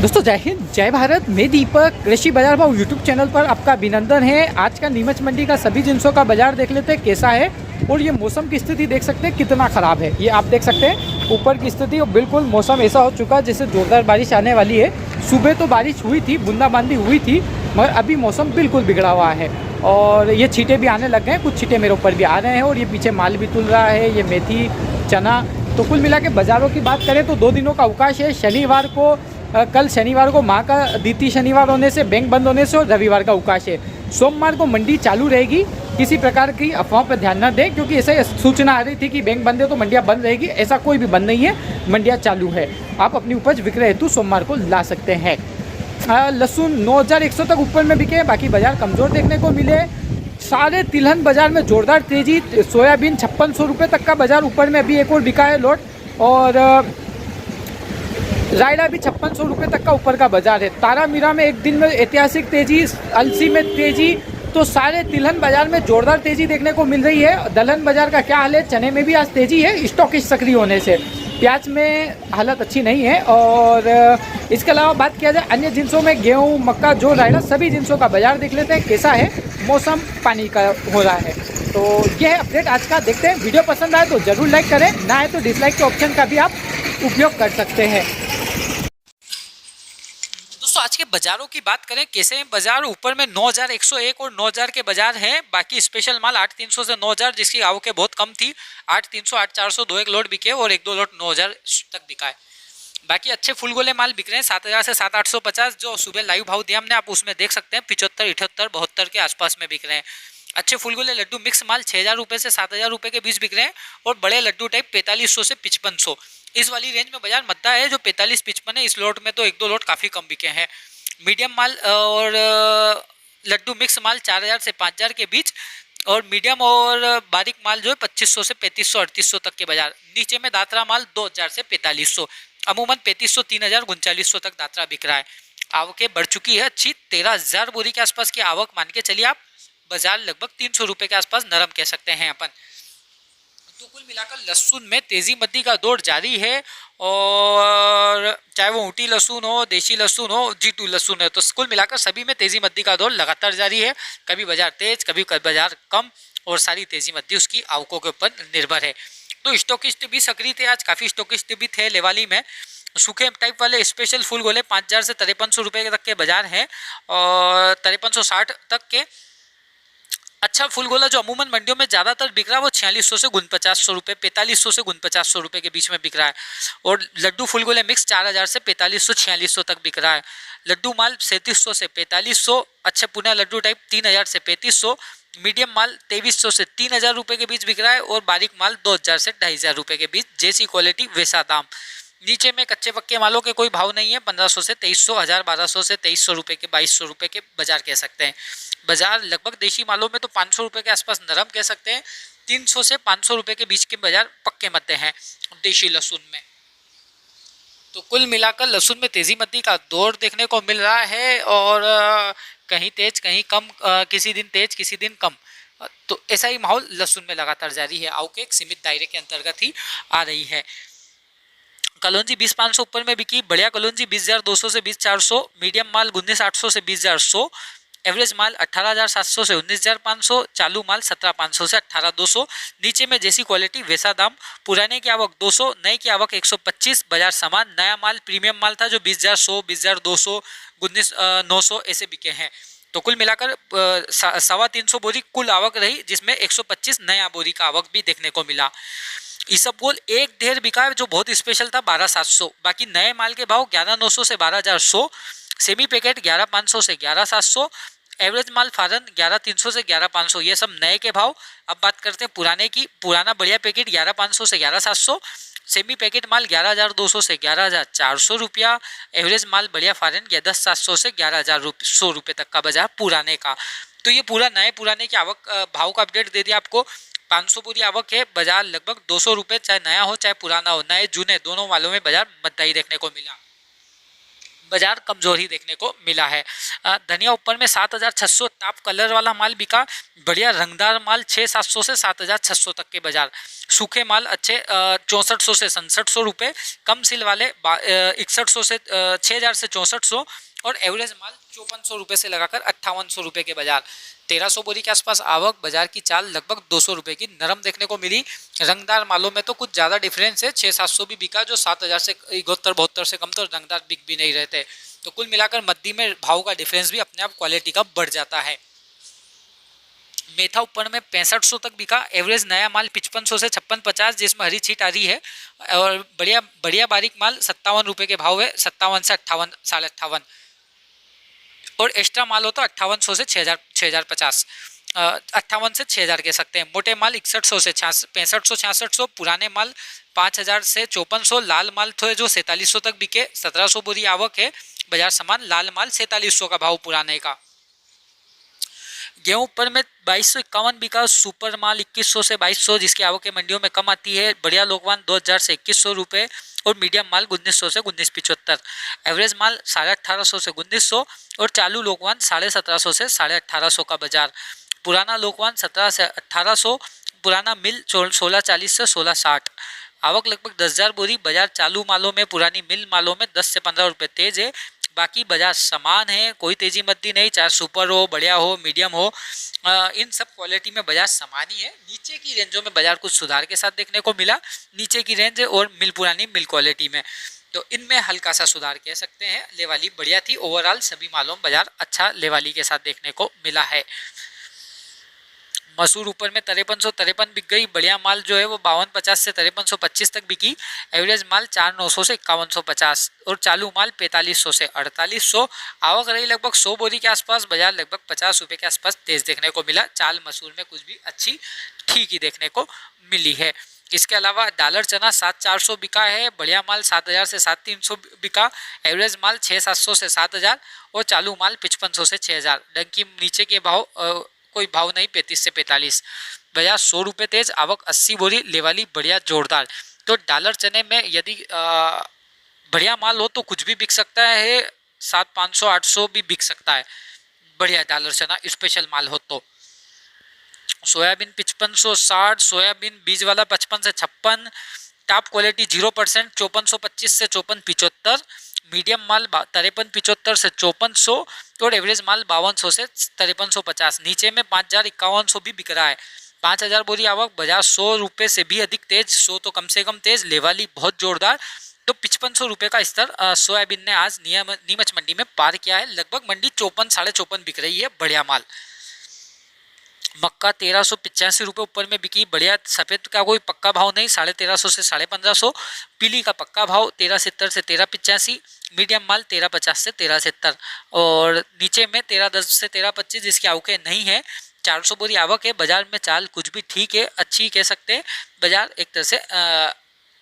दोस्तों जय हिंद जय भारत। मैं दीपक कृषि बाजार भाव यूट्यूब चैनल पर आपका अभिनंदन है। आज का नीमच मंडी का सभी जिनसों का बाजार देख लेते हैं कैसा है। और ये मौसम की स्थिति देख सकते हैं कितना ख़राब है। ये आप देख सकते हैं ऊपर की स्थिति और बिल्कुल मौसम ऐसा हो चुका है जैसे ज़ोरदार बारिश आने वाली है। सुबह तो बारिश हुई थी, बूंदाबांदी हुई थी, मगर अभी मौसम बिल्कुल बिगड़ा हुआ है और ये छींटे भी आने लग गए हैं। कुछ छींटे मेरे ऊपर भी आ रहे हैं और ये पीछे माल भी तुल रहा है, ये मेथी चना। तो कुल मिला के बाज़ारों की बात करें तो 2 दिनों का अवकाश है। शनिवार को कल शनिवार को माँ का द्वितीय शनिवार होने से बैंक बंद होने से और रविवार का अवकाश है। सोमवार को मंडी चालू रहेगी। किसी प्रकार की अफवाह पर ध्यान न दें क्योंकि ऐसे सूचना आ रही थी कि बैंक बंद है तो मंडियाँ बंद रहेगी। ऐसा कोई भी बंद नहीं है, मंडियाँ चालू है। आप अपनी उपज विक्रय हेतु सोमवार को ला सकते हैं। लहसुन 9100 तक ऊपर में बिके, बाकी बाजार कमज़ोर देखने को मिले। सारे तिलहन बाजार में जोरदार तेजी। सोयाबीन 5600 रुपये तक का बाजार ऊपर में अभी एक और बिका है लोट। और रायडा भी 5600 रुपये तक का ऊपर का बाजार है। तारा मीरा में एक दिन में ऐतिहासिक तेजी, अलसी में तेजी। तो सारे तिलहन बाजार में जोरदार तेजी देखने को मिल रही है। दलहन बाजार का क्या हाल है? चने में भी आज तेजी है स्टॉकिश सक्रिय होने से। प्याज में हालत अच्छी नहीं है। और इसके अलावा बात किया जाए अन्य जिनसों में गेहूं, मक्का, जो रायडा, सभी जिनसों का बाजार देख लेते हैं कैसा है। मौसम पानी का हो रहा है। तो यह है अपडेट आज का। देखते हैं, वीडियो पसंद आए तो ज़रूर लाइक करें, ना आए तो डिसलाइक के ऑप्शन का भी आप उपयोग कर सकते हैं। दोस्तों आज के बाजारों की बात करें कैसे हैं बाजार। ऊपर में 9101 और 9000 के बाजार हैं। बाकी स्पेशल माल 8300 से 9000 जिसकी आवकें बहुत कम थी। 8300 8400 दो एक लोट बिके और एक दो लोट 9000 तक बिका है। बाकी अच्छे फुल गोले माल बिक रहे हैं 7000 से 7850 जो सुबह लाइव भाव दिया हमने, आप उसमें देख सकते हैं 75 78 72 के आसपास में बिक रहे हैं। अच्छे फुल गोले लड्डू मिक्स माल 6000 रुपये से 7000 रुपये के बीच बिक रहे हैं। और बड़े लड्डू टाइप 4500 से 5500 इस वाली रेंज में बाजार मद्दा है। जो 45-55 है इस लोट में तो एक दो लोट काफ़ी कम बिके हैं। मीडियम माल और लड्डू मिक्स माल 4000 से 5000 के बीच। और मीडियम और बारीक माल जो है 2500 से 3500 3800 तक के बाजार। नीचे में दात्रा माल 2000 से 4500, अमूमन 3500 3000 3900 तक दात्रा बिक रहा है। आवकें बढ़ चुकी है अच्छी, 13000 बोरी के आसपास की आवक मान के चलिए आप। बाजार लगभग 300 रुपये के आसपास नरम कह सकते हैं अपन। तो कुल मिलाकर लहसुन में तेजी मद्दी का दौर जारी है। और चाहे वो ऊटी लहसुन हो, देशी लहसुन हो, G2 लहसुन है, तो कुल मिलाकर सभी में तेजी मद्दी का दौर लगातार जारी है। कभी बाजार तेज, कभी बाजार कम, और सारी तेजी मद्दी उसकी आवकों के ऊपर निर्भर है। तो स्टॉकिस्ट भी सक्रिय थे आज, काफ़ी स्टॉकिस्ट भी थे लेवाली में। सूखे टाइप वाले स्पेशल फूल गोले 5000 से 5300 रुपये तक के बाजार हैं और 5360 तक के। अच्छा फुल गोला जो अमूमन मंडियों में ज़्यादातर बिक रहा है वो 4600 से 4900 रुपये, 4500 से 4900 रुपये के बीच में बिक रहा है। और लड्डू फुल गोले मिक्स 4000 से 4500 4600 तक बिक रहा है। लड्डू माल 3700 से 4500, अच्छे पुना लड्डू टाइप 3000 से 3500, मीडियम माल 2300 से 3000 रुपये के बीच बिक रहा है। और बारीक माल 2000 से 2500 रुपये के बीच, जैसी क्वालिटी वैसा दाम। नीचे में कच्चे पक्के मालों के कोई भाव नहीं है। 1500 से 2300, 1200 से 2300 रुपये के 2200 रुपये के बाजार कह सकते हैं। बाजार लगभग देशी मालों में तो 500 रुपये के आसपास नरम कह सकते हैं। 300 से 500 रुपये के बीच के बाजार पक्के मद्दे हैं देशी लहसुन में। तो कुल मिलाकर लहसुन में तेजी मद्दी का दौर देखने को मिल रहा है। और कहीं तेज कहीं कम, किसी दिन तेज किसी दिन कम, तो ऐसा ही माहौल लहसुन में लगातार जारी है। आवक एक सीमित दायरे के अंतर्गत ही आ रही है। कलौंजी 20500 ऊपर में बिकी। बढ़िया कलौंजी 20200 से 20400, मीडियम माल 19800 से 20100, एवरेज माल 18700 से 19500, चालू माल 17500 से 18200। नीचे में जैसी क्वालिटी वैसा दाम। पुराने की आवक 200, नए की आवक 125। बाजार समान। नया माल प्रीमियम माल था जो 20100, 20200, 19900 ऐसे बिके हैं। तो कुल मिलाकर 325 बोरी कुल आवक रही, जिसमें 125 नया बोरी का आवक भी देखने को मिला। इसबगोल एक ढेर बिका है जो बहुत स्पेशल था 12700। बाकी नए माल के भाव 11900 से 12100, सेमी पैकेट 11500 से 11700, एवरेज माल फारन 11300 से 11500, ये सब नए के भाव। अब बात करते हैं पुराने की। पुराना बढ़िया पैकेट 11500 से 11700, सेमी पैकेट माल 11200 से 11400 रुपया, एवरेज माल बढ़िया फारन 10700 से 11100 रुपये तक का बाजार पुराने का। तो ये पूरा नए पुराने की आवक भाव का अपडेट दे दिया आपको। 500 बोरी आवक है। बाजार लगभग 200 रुपये, चाहे नया हो चाहे पुराना हो, नए जूने दोनों वालों में बाजार मद्दा ही देखने को मिला। बाजार कमजोर ही देखने को मिला है। धनिया ऊपर में 7,600 टॉप कलर वाला माल बिका, बढ़िया रंगदार माल 6,700 से 7,600 तक के बाजार। सूखे माल अच्छे 6400 से 6700 रुपये, कम सिल वाले 6100 से 6,000 से 6400 और एवरेज माल 5400 रुपये से लगाकर 5800 रुपये के बाजार। 1300 बोरी के आसपास आवक, बाजार की चाल लगभग 200 रुपये की नरम देखने को मिली। रंगदार मालों में तो कुछ ज़्यादा डिफरेंस है, 6,700 भी बिका जो 7,000 से 71-72 से कम तो रंगदार बिक भी नहीं रहते। तो कुल मिलाकर मद्दी में भाव का डिफरेंस भी अपने आप क्वालिटी का बढ़ जाता है। मेथा ऊपर में 6500 तक बिका, एवरेज नया माल 5500 से 5650 जिसमें हरी छीट आ रही है और बढ़िया बढ़िया बारीक माल 57 रुपये के भाव है, 57 से 58 58.5 और एक्स्ट्रा माल हो तो 5800 से 6,050 58 से 6,000 कह सकते हैं। मोटे माल 6100 से 6500-6600, पुराने माल 5,000 से 5400, लाल माल थे जो 4700 तक बिके, 1700 बोरी आवक है, बाजार समान लाल माल 4700 का भाव पुराने का। गेहूं ऊपर में 2251 बिका, सुपर माल 2100 से 2200 जिसकी आवक मंडियों में कम आती है, बढ़िया लोकवान 2000 से 2100 रुपये और मीडियम माल 1900 से 1975, एवरेज माल 1850 से 1900 और चालू लोकवान 1750 से 1850 का बाजार। पुराना लोकवान 17 से 1800, पुराना मिल 1640 से 1660, आवक लगभग 10,000 बोरी, बाजार चालू मालों में पुरानी मिल मालों में 10 से 15 रुपये तेज है, बाकी बाजार समान है, कोई तेजी मद्दी नहीं, चाहे सुपर हो, बढ़िया हो, मीडियम हो, इन सब क्वालिटी में बाजार समान ही है। नीचे की रेंजों में बाजार कुछ सुधार के साथ देखने को मिला, नीचे की रेंज और मिल पुरानी मिल क्वालिटी में, तो इनमें हल्का सा सुधार कह सकते हैं। लेवाली बढ़िया थी, ओवरऑल सभी मालों में बाजार अच्छा लेवाली के साथ देखने को मिला है। मसूर ऊपर में 5353 बिक गई, बढ़िया माल जो है वो 5250 से 5325 तक बिकी, एवरेज माल 4900 से 5150 और चालू माल 4500 से 4800, आवक रही लगभग 100 बोरी के आसपास, बाजार लगभग 50 रुपये के आसपास तेज देखने को मिला। चाल मसूर में कुछ भी अच्छी ठीक ही देखने को मिली है। इसके अलावा डॉलर चना 7,400 बिका है, बढ़िया माल 7,000 से 7,300 बिका, एवरेज माल 6,700 से 7,000 और चालू माल 5500 से 6,000। डंकी नीचे के भाव कोई भाव नहीं, 35 से 45, बाजार 100 रुपये तेज, आवक 80 बोरी, लेवाली बढ़िया जोरदार। तो डॉलर चने में यदि बढ़िया माल हो तो कुछ भी बिक सकता है, 7,500-800 भी बिक सकता है, बढ़िया डॉलर चना स्पेशल माल हो तो। सोयाबीन 5560, सोयाबीन बीज वाला 55 से 56, टॉप क्वालिटी 0%, 5425 से 5475, मीडियम माल 5375 से 5400 और एवरेज माल 5200 से 5350। नीचे में 5,051 भी बिक रहा है, 5,000 बोरी आवक, बाजार 100 रुपये से भी अधिक तेज, 100 तो कम से कम तेज, लेवाली बहुत जोरदार। तो 5500 रुपये का स्तर सोयाबीन ने आज नीमच मंडी में पार किया है, लगभग मंडी 54-54.5 बिक रही है, बढ़िया माल। मक्का 1385 रुपये ऊपर में बिकी, बढ़िया। सफ़ेद का कोई पक्का भाव नहीं, 1350 से 1550, पीली का पक्का भाव 1370 से 1385, मीडियम माल 1350 से 1370 और नीचे में 1310 से 1325 जिसकी आवकें नहीं है। 400 बोरी आवक है, बाजार में चाल कुछ भी ठीक है, अच्छी कह सकते हैं, बाजार एक तरह से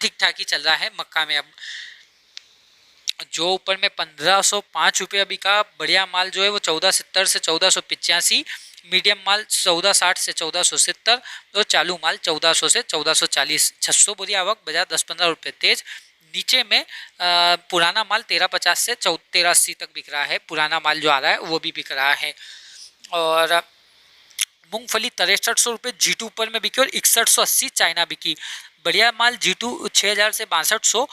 ठीक ठाक ही चल रहा है मक्का में। अब जो ऊपर में 1505 रुपये बिका, बढ़िया माल जो है वो 1470 से 1485, मीडियम माल 1460 से 1470 और चालू माल 1400 से 1440। 600 बोरी आवक, बाजार 10-15 रुपये तेज। नीचे में पुराना माल 1350 से 1380 तक बिक रहा है, पुराना माल जो आ रहा है वो भी बिक रहा है। और मूंगफली 6300 रुपये G2 ऊपर में बिकी और 6180 चाइना बिकी। बढ़िया माल G2 6000 से 6200,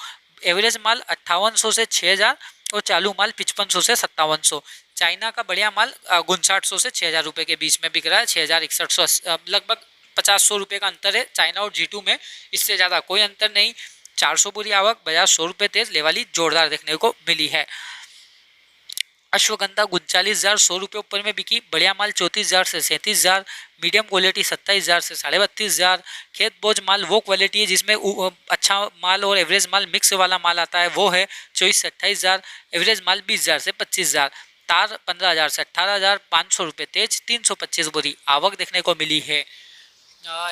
एवरेज माल 5800 से 6000 और चालू माल 5500 से 5700। चाइना का बढ़िया माल 5900 से 6000 रुपये के बीच में बिक रहा है, 6000 6100, लगभग 50-100 रुपये का अंतर है चाइना और G2 में, इससे ज़्यादा कोई अंतर नहीं। 400 बोरी आवक, बाजार 100 रुपये तेज, लेवाली जोरदार देखने को मिली है। अश्वगंधा 39,000 100 रुपये ऊपर में बिकी, बढ़िया माल 34,000 से 37,000, मीडियम क्वालिटी 27,000 से 32,500। खेत बोझ माल वो क्वालिटी है जिसमें अच्छा माल और एवरेज माल मिक्स वाला माल आता है, वो है 24,000 से 28,000, एवरेज माल 20,000 से 25,000। तार 15,000 से 18,000, 500 रुपये तेज, 325 बोरी आवक देखने को मिली है।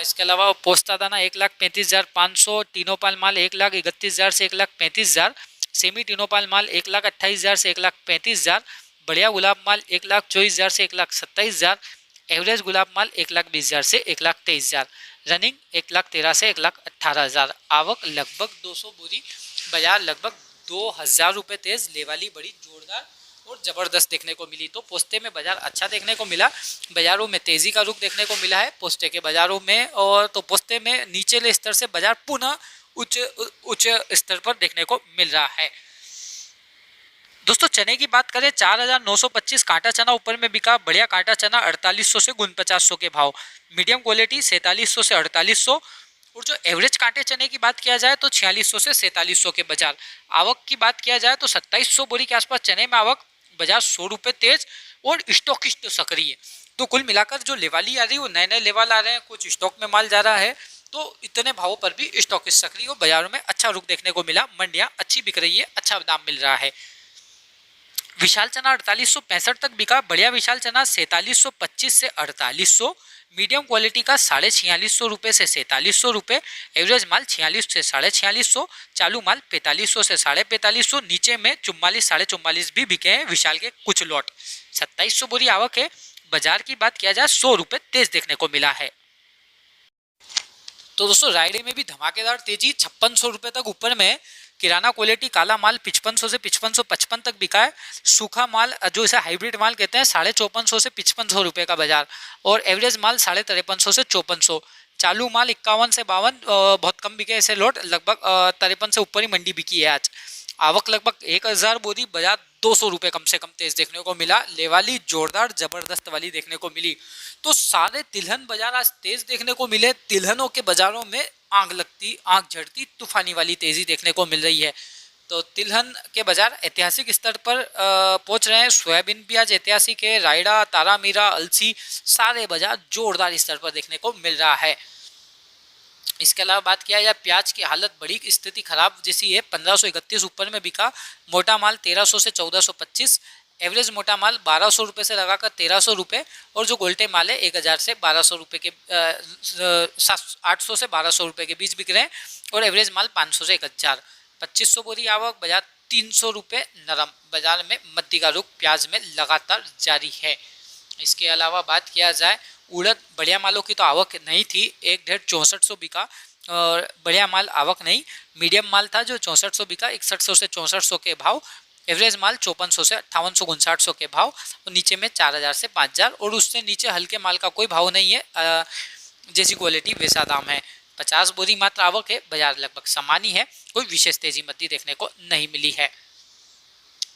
इसके अलावा पोस्ता दाना 1,35,500, टीनोपाल माल 1,31,000 से 1,35,000, सेमी टीनोपाल माल 1,28,000 से 1,35,000, बढ़िया गुलाब माल 1,24,000 से 1,27,000, एवरेज गुलाब माल 1,20,000 से 1,23,000, रनिंग 1,13,000 से 1,18,000, आवक लगभग 200 बोरी, बाजार लगभग 2000 रुपये तेज। लेवाली बड़ी जोरदार और ज़बरदस्त देखने को मिली। तो पोस्ते में बाजार अच्छा देखने को मिला, बाजारों में तेज़ी का रुख देखने को मिला है पोस्ते के बाजारों में। और तो पोस्ते में नीचले स्तर से बाजार पुनः उच्च स्तर पर देखने को मिल रहा है। दोस्तों चने की बात करें 4925 कांटा चना ऊपर में बिका। बढ़िया कांटा चना 4800 से 4900 के भाव। मीडियम क्वालिटी 4700 से 4800। और जो एवरेज कांटे चने की बात किया जाए तो 4600 से 4700 के बाजार। आवक की बात किया जाए तो 2700 बोरी के आसपास चने में आवक, बाजार 100 रुपये तेज और स्टॉकिस्ट सक्रिय। तो कुल मिलाकर जो लेवाली आ रही है वो नए नए लेवल आ रहे हैं, कुछ स्टॉक में माल जा रहा है। तो इतने भावों पर भी स्टॉकिस्ट सक्रिय और बाजारों में अच्छा रुख देखने को मिला। मंडियां अच्छी बिक रही है, अच्छा दाम मिल रहा है। विशाल चना 4865 तक बिका। बढ़िया विशाल चना 4725 से 4800। मीडियम क्वालिटी का 4650 रुपये से 4700 रुपये। एवरेज माल 46 से 4650। चालू माल 4500 से 4550। नीचे में 44 44.5 भी बिके हैं विशाल के कुछ लॉट। 2700 बोरी आवक है। बाजार की बात किया जाए 100 रुपये तेज देखने को मिला है। तो दोस्तों रायडे में भी धमाकेदार तेजी, 5600 रुपये तक ऊपर में। किराना क्वालिटी काला माल 5500 से 5555 तक बिका है। सूखा माल जो इसे हाइब्रिड माल कहते हैं 5450 से 5500 रुपये का बाजार। और एवरेज माल 5350 से 5400। चालू माल 51 से 52, बहुत कम बिके ऐसे लोट, लगभग 53 से ऊपर ही मंडी बिकी है आज। आवक लगभग 1000 बोरी, बाजार 200 रुपये कम से कम तेज देखने को मिला। लेवाली जोरदार जबरदस्त वाली देखने को मिली। तो सारे तिलहन बाजार आज तेज देखने को मिले। तिलहनों के बाजारों में आग लगती, आग झड़ती, तूफानी वाली तेजी देखने को मिल रही है। तो तिलहन के बाजार ऐतिहासिक स्तर पर पहुंच रहे हैं। सोयाबीन भी आज ऐतिहासिक है। रायडा, तारामीरा, अलसी सारे बाजार जोरदार स्तर पर देखने को मिल रहा है। इसके अलावा बात किया जाए प्याज की हालत बड़ी स्थिति खराब जैसी है। 1531 ऊपर में बिका। मोटा माल 1300 से 1425। एवरेज मोटा माल 1200 रुपये से लगाकर 1300 रुपये। और जो गोल्टे माल है 1000 से 1200 रुपये के 800 से 1200 रुपये के बीच बिक रहे हैं। और एवरेज माल 500 से 1000। 2500 बोरी आवक, बाजार 300 रुपये नरम। बाजार में मद्दी का रुख प्याज में लगातार जारी है। इसके अलावा बात किया जाए उड़द, बढ़िया मालों की तो आवक नहीं थी। 1.64 बिका और बढ़िया माल आवक नहीं। मीडियम माल था जो 6400 बिका, 6100 से 6400 के भाव। एवरेज माल 5400 से 5800 के भाव। और नीचे में 4000 से 5000 और उससे नीचे हल्के माल का कोई भाव नहीं है। जैसी क्वालिटी वैसा दाम है। 50 बोरी मात्र आवक है। बाजार लगभग समान ही है, कोई विशेष तेजी मद्दी देखने को नहीं मिली है।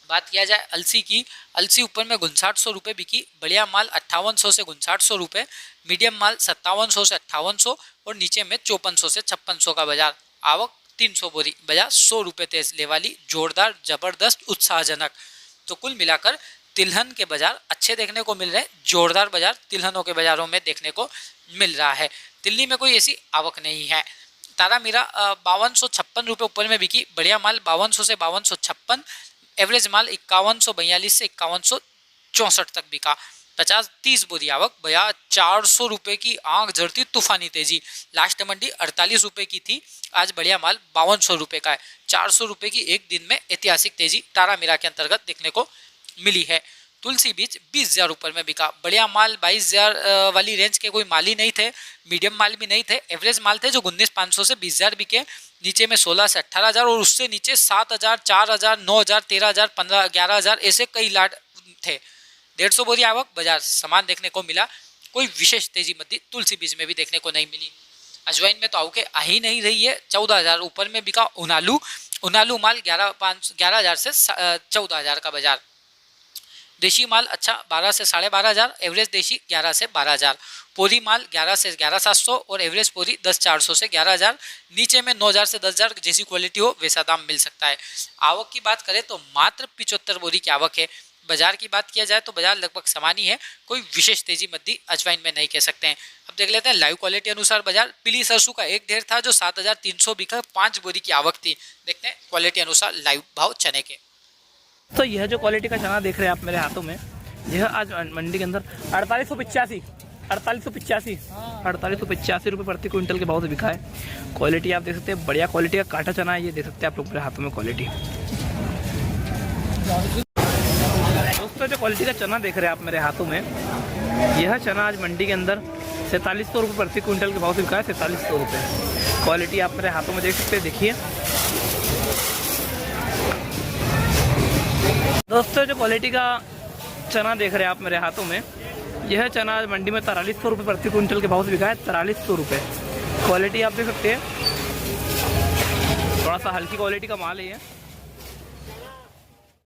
बात किया जाए अलसी की, अलसी ऊपर में 5900 रुपये बिकी। बढ़िया माल 5800 से 5900 रुपये। मीडियम माल 5700 से 5800 और नीचे में 5400 से 5600 का बाजार। आवक 300 बोरी, बाजार 100 रुपये तेज। लेवाली जोरदार जबरदस्त उत्साहजनक। तो कुल मिलाकर तिलहन के बाजार अच्छे देखने को मिल रहे हैं। जोरदार बाजार तिलहनों के बाजारों में देखने को मिल रहा है। दिल्ली में कोई ऐसी आवक नहीं है। तारामीरा 5256 रुपये ऊपर में बिकी। बढ़िया माल 5200 से 5256। एवरेज माल 5142 से 5164 तक बिका। 50-30 बोरी आवक, भैया 400 रुपये की आंख झड़ती तूफानी तेजी। लास्ट मंडी 48 रुपये की थी, आज बढ़िया माल 5200 रुपये का है। 400 रुपये की एक दिन में ऐतिहासिक तेजी तारामीरा के अंतर्गत देखने को मिली है। तुलसी बीज 20,000 ऊपर में बिका। बढ़िया माल 22,000 वाली रेंज के कोई माल ही नहीं थे। मीडियम माल भी नहीं थे। एवरेज माल थे जो 19,500 से 20,000 बिके। नीचे में 16 से 18,000 और उससे नीचे 7,000, 4,000, 9,000, 13,000, 15,000, 11,000 ऐसे कई लाट थे। 150 बोरी आवक, बाजार समान देखने को मिला। कोई विशेष तेजी मद्दी तुलसी बीज में भी देखने को नहीं मिली। अजवाइन में तो आवके आ ही नहीं रही है। 14,000 ऊपर में बिका उनालू माल 11,000 से 14,000 का बाजार। देशी माल अच्छा 12 से 12,500। एवरेज देशी 11 से 12,000। पोरी माल 11 से 11,700 और एवरेज पोरी 10,400 से 11,000। नीचे में 9,000 से 10,000 जैसी क्वालिटी हो वैसा दाम मिल सकता है। आवक की बात करें तो मात्र 75 बोरी की आवक है। बाजार की बात किया जाए तो बाजार लगभग समान ही है। कोई विशेष तेजी मद्दी अजवाइन में नहीं कह सकते हैं। अब देख लेते हैं लाइव क्वालिटी अनुसार बाजार। पीली सरसों का एक ढेर था जो 7,300 बिका। 5 बोरी की आवक थी। देखते हैं क्वालिटी अनुसार लाइव भाव चने के। तो यह जो क्वालिटी का चना देख रहे हैं आप मेरे हाथों में, यह आज मंडी के अंदर 4885 रुपये प्रति क्विंटल के भाव से बिका है। क्वालिटी आप देख सकते हैं, बढ़िया क्वालिटी का काटा चना है। ये देख सकते हैं आप लोग मेरे हाथों में क्वालिटी। दोस्तों जो क्वालिटी का चना देख रहे हैं आप मेरे हाथों में, यह चना आज मंडी के अंदर 4700 रुपये प्रति क्विंटल के भाव से बिका है। 4700 रुपये क्वालिटी आप मेरे हाथों में देख सकते हैं। देखिए दोस्तों जो क्वालिटी का चना देख रहे हैं आप मेरे हाथों में, यह चना आज मंडी में 4300 रुपये प्रति क्विंटल के भाव से बिका है। 4300 रुपये क्वालिटी आप देख सकते हैं, थोड़ा सा हल्की क्वालिटी का माल है ये।